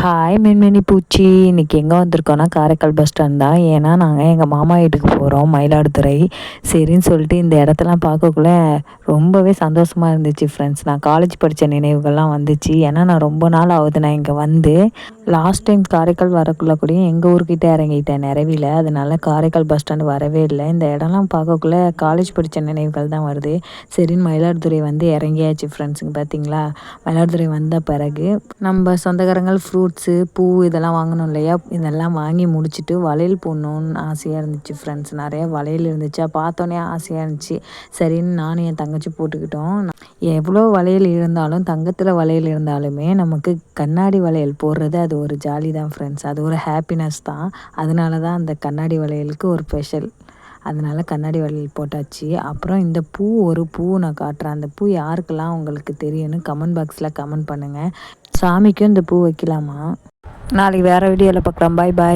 Hi மின்மினி பூச்சி. இன்றைக்கி எங்கே வந்திருக்கோன்னா காரைக்கால் பஸ் ஸ்டாண்ட் தான். ஏன்னா நாங்கள் எங்கள் மாமா வீட்டுக்கு போகிறோம், மயிலாடுதுறை. சரின்னு சொல்லிட்டு இந்த இடத்தெல்லாம் பார்க்கக்குள்ள ரொம்பவே சந்தோஷமாக இருந்துச்சு ஃப்ரெண்ட்ஸ். நான் காலேஜ் படித்த நினைவுகள்லாம் வந்துச்சு. ஏன்னா நான் ரொம்ப நாள் ஆகுது நான் இங்கே வந்து. லாஸ்ட் டைம் காரைக்கால் வரக்குள்ளே கூடயும் எங்கள் ஊர்கிட்ட இறங்கிட்டேன் நிறவில. அதனால காரைக்கால் பஸ் ஸ்டாண்டு வரவே இல்லை. இந்த இடம்லாம் பார்க்கக்குள்ள காலேஜ் படித்த நினைவுகள் தான் வருது. சரின்னு மயிலாடுதுறை வந்து இறங்கியாச்சு ஃப்ரெண்ட்ஸுங்க. பார்த்தீங்களா, மயிலாடுதுறை வந்த பிறகு நம்ம சொந்தக்காரங்கள் ஃப்ரூட்ஸு, பூ இதெல்லாம் வாங்கணும் இல்லையா, இதெல்லாம் வாங்கி முடிச்சுட்டு வளையல் போடணுன்னு ஆசையாக இருந்துச்சு ஃப்ரெண்ட்ஸ். நிறையா வளையல் இருந்துச்சா, பார்த்தோன்னே ஆசையாக இருந்துச்சு. சரின்னு நானும் என் தங்கச்சி போட்டுக்கிட்டோம். எவ்வளோ வளையல் இருந்தாலும், தங்கத்தில் வளையல் இருந்தாலுமே நமக்கு கண்ணாடி வளையல் போடுறது அது ஒரு ஜாலி தான் ஃப்ரெண்ட்ஸ். அது ஒரு ஹாப்பினஸ் தான். அதனால தான் அந்த கண்ணாடி வளையலுக்கு ஒரு ஸ்பெஷல். அதனால கண்ணாடி வளையல் போட்டாச்சு. அப்புறம் இந்த ஒரு பூ நான் காட்டுறேன். அந்த பூ யாருக்கெல்லாம் உங்களுக்கு தெரியும்னு கமெண்ட் பாக்ஸில் கமெண்ட் பண்ணுங்கள். சாமிக்கும் இந்த பூ வைக்கலாமா? நாளைக்கு வேறு வீடியோவில் பார்க்கலாம். பாய் பாய்.